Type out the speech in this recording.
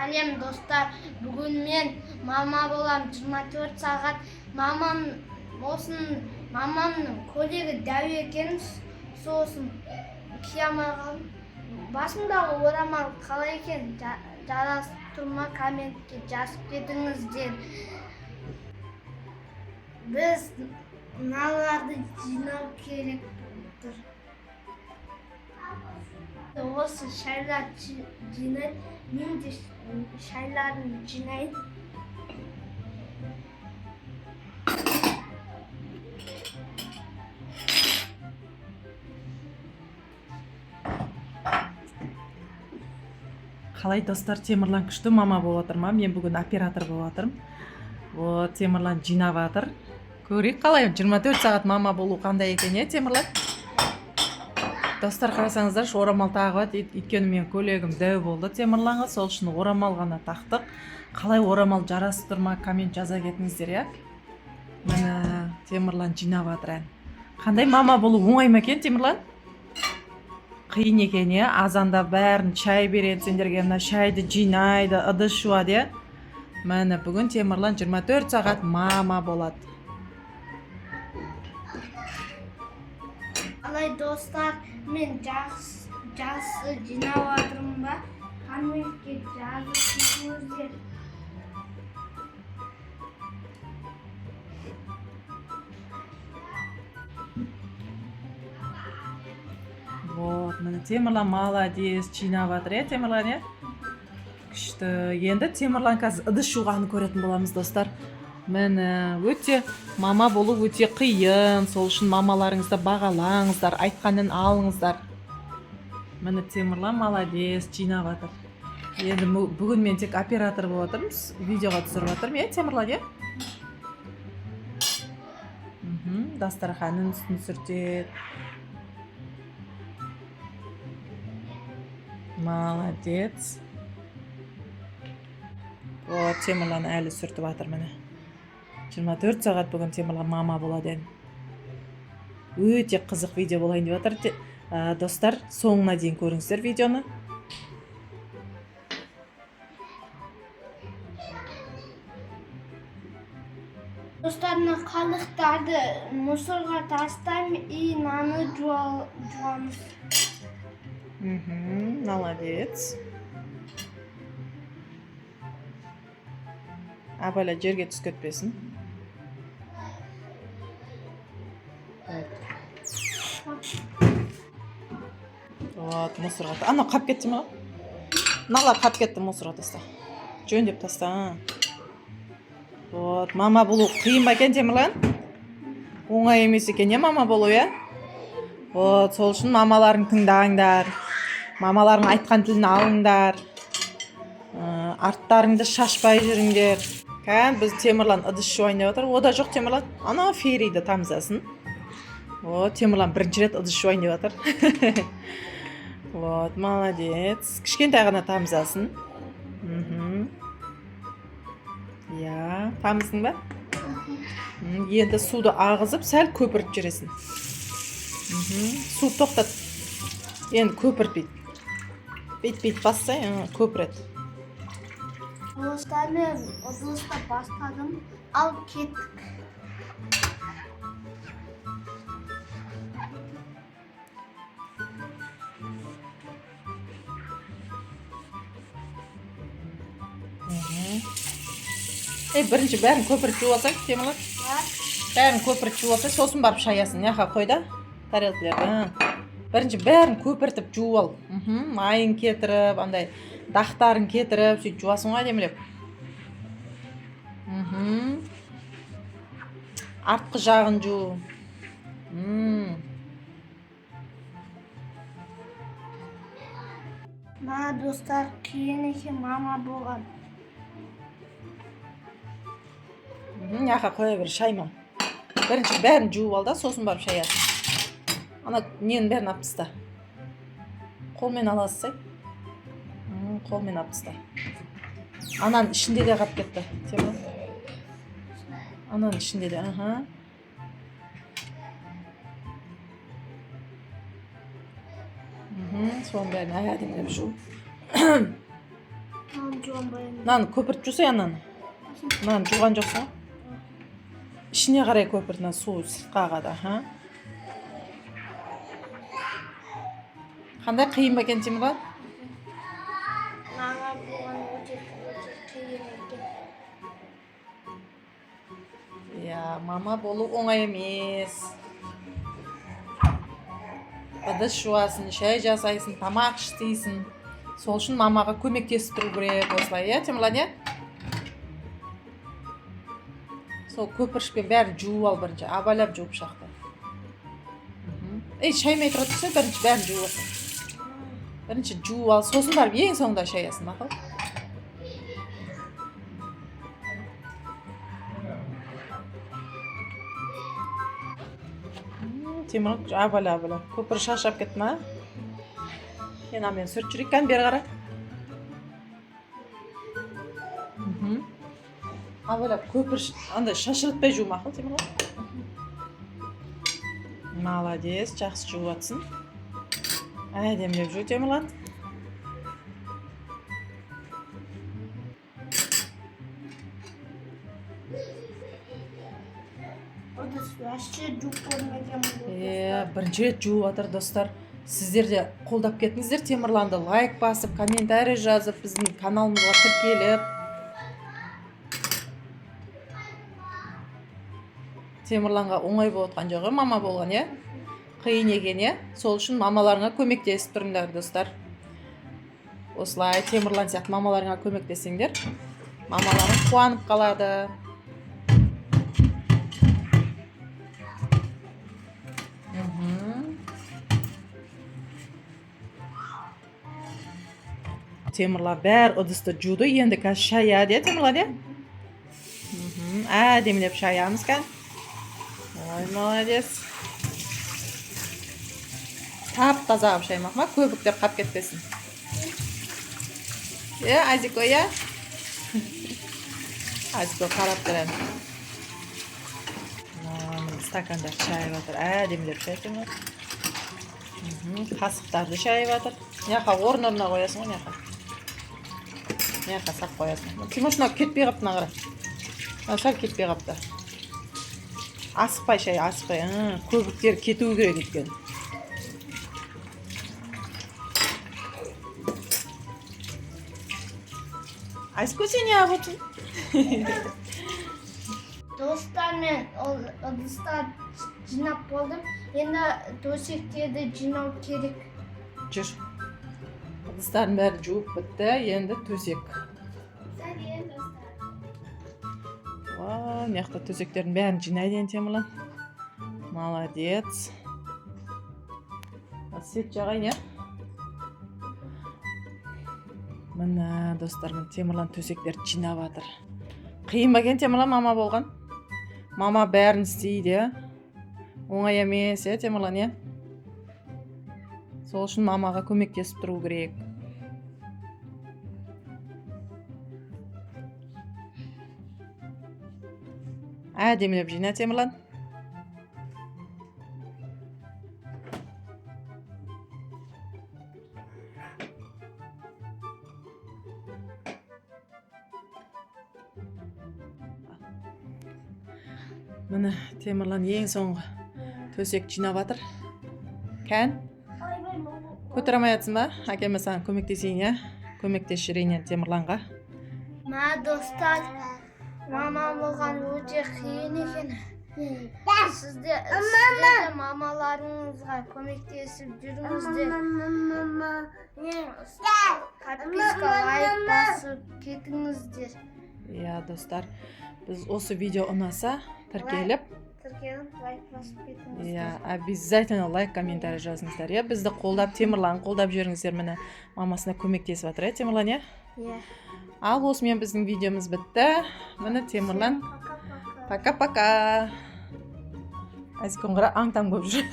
Салем достар, бүгін мен мама болам 24 сағат. Мамамның көйлегі дәу екен, сосын кие алмай қалдым. Басымдағы орамал қалай екен, жарасты ма, комментке жазып кетіңіздер. Біз мыналарды жинау керек тұр. Осы шайлар жинайды, мен де шайларын жинайды. Қалай достар, Темірлан күшті мама болып отыр ма? Мен бүгін оператор болып жатырмын. Вот, Темірлан жинап жатыр. Көрейік қалай 24 сағат мама болу қандай екен, Темірлан? Достар, қарасаңыздар, орамал тағып жатыр. Өйткені мен көйлегім дәу болды Темірланға, сол үшін орамал ғана тақтық. Қалай орамал жарасып тұр ма? Коммент жаза кетіңіздер, Міне, Темірлан жинап жатыр. Қандай мама болу оңай ма екен, Темірлан? Қиын екен, азанда бәрін шай береді, сендерге мына шайды жинайды, ыдыс жуады. Міне, бүгін Темірлан 24 сағат мама болады. Алай достар, мен жақсы жинап жатырмын ба? Комментке жазып кетіңіздер. Вот, міне Темірлан молодец, жинап жатыр, Темірлан, Күшті. Енді Темірлан қазір ыдыс жуғанын көретін боламыз, достар. Міне, өте мама болу өте қиын. Сол үшін мамаларыңызды бағалаңыздар, айтқанын алыңыздар. Міне Темірлан молодец, жинап жатыр. Енді бүгін мен тек оператор болып жатырмын, видеоға түсіріп жатырмын, Темірлан, Дастарханның үстін сүртеді. Молодец. Вот, Темірлан әлі сүртіп жатыр, міне. 24 сағат бүгін Темірлан мама болады. Өте қызық видео болайын деп жатыр. Достар, соңына дейін көріңіздер видеоны. Достарына қалдықтарды мусорға тастаймын и наны жуамыз. Молодец. Абайла жерге түсіп кетпесін. Вот, мусорға. Ана қап кетті ме? Нала қап кетті, мусорға таста. Жөндеп таста. Вот, мама болу қиын ба екен, Темірлан? Оңай емес екен, мама болу, Вот, сол үшін мамаларын тыңдаңдар. Мамалардың айтқан тілін алыңдар. Арттарыңды шашпай жүріңдер. Біз Темірлан ыдыс жуайын деп отыр. Ода жоқ, Темірлан. Ана Фериді тамзасын. Вот, Темірлан бірінші рет ыдыс жуайын деп отыр. Вот, молодец. Кішкентай ғана тамзасын. Тамыздың ба? Енді суды ағызып, сәл көпіріп жүресің. Су тоқтат. Енді көпіріп бейт басса, көпірет. Достар, мен ыдысты бастадым, ал кеттік. Бірінші бәрін көпіріп жуып алсаң, Темірлан? Бәрін көпіріп жуып алсаң, сосын барып шаясын. Яқа қой да, тарелкілерді. Бірінші бәрін көпіртіп жуып ал. Майын кетіріп, андай дақтарын кетіріп, сөйтіп жуасың ғой демелеп. Артқы жағын жу. Мына достар, кейін екен мама болған. Яқа қоя бер, шайма. Бірінші бәрін жуып ал да, сосын барып шаясын. Ана ненің бәрін алып таста. Қолмен аласыз, қолмен алып таста. Ананың ішінде де қап кетті, Темірлан. Ананың ішінде де, Соның бәрін әдемілеп жу. Naan жуанбаймын. Мынаны көпіртіп жүрсің ананы. Мынаны жуған жоқсың. Ішіне қарай көпірт, мына су сыртқа ағады, ха? Қандай қиын ба екен Темірлан? Маған болған өте қиын екен. Иә, мама болу оңай емес. Ыдыс жуасың, шай жасайсың, тамақ істейсің. Сол үшін мамаға көмектесіп тұру керек осылай, иә, Темірлан, иә? Сол көпіршікпен бәрін жуып ал бірінші, абайлап жуып шақты. Шаймай тұра тұрса, бірінші бәрін жуып алсын. Бірінші жуып ал, сосын барып ең соңында шаясын, мақұл? Темірлан, абайла. Көпір шашап кетті ма? Мен амен сүрт жүрек, кән бері қара. Абайлап, көпір андай шашыратпай жу, мақыл, Темірлан? Молодец, жақсы жуып атсың. Әдемілеп жу, Темірлан. Ыдыс вообще жуып көрмеген бұл. Бірінші рет жуып атыр, достар. Сіздер де қолдап кеттіңіздер Темірланды, лайк басып, комментарий жазып, біздің каналымызға тіркеліп. Темірланға оңай болған жоғы, мама болған, е? Қиын екен, е? Сол үшін мамаларыңа көмектесіп тұрыңдар, достар. Осылай Темірлан сияқты мамаларыңа көмектесеңдер, мамаларың қуанып қалады. Темірлан бәр ыдысты жуды, енді қазір шаяды, е, Темірлан, е? Әдемілеп шаямыз кән. Ой, молодец. Тап-таза ғып шаймақ ма? Көбіктер қап кетпесін. Азико, е? Азико қарап тұрады. Стакандар шайып атыр. Әдемілеп шай Темірлан. Қасықтарды шайып атыр. Неқа орын-орына қоясың ғой, неқа. Неқа сап қоясың. Тимошына кетпей қапты нағыра. Сәл кетпей қапты. Асықпай шай, асықпай. Көбіктер кетуі керек еткен. Айско, сен не абытын? Достар, мен ыдыстар жинап болдым. Енді төсектерді жинау керек. Жүр. Ыдыстарын бәрі жуып бітті, енді төсек. Сәлем, достар. Меқта төсектерін бәрін жинайды ең Темірлан. Молодец. Свет жағайын, е? Міне, достар, мен Темірлан төсектерді жинап атыр. Қиын ба екен Темірлан мама болған? Мама бәрін істейді. Оңай емес, е, Темірлан, е? Сол үшін мамаға көмектесіп тұру керек. Әдемілеп жина, Темірлан. Міне, Темірлан ең соңғы төсек жинап атыр. Кән? Көтір алмай атсың ба? Әкеме саған көмектесейін, е? Көмектес жүрейін Темірланға. Ма, достар, мама болған өте қиын екен. Сіздер де мамаларыңызға көмектесіп жүріңіздер. Подписка, лайк басып кетіңіздер. Иә, достар, біз осы видео ұнаса тіркеліп, лайк басып кетіңіздер. Иә, обязательно лайк, комментарий жазыңыздар. Иә, бізді қолдап, Темірлан қолдап жүріңіздер. Міне, мамасына көмектесіп жатыр, е, Темірлан, е? Иә. Ал осымен біздің видеомыз бітті. Міне Темірлан. Пока-пока. Азикон қара аң-таң болып жүр.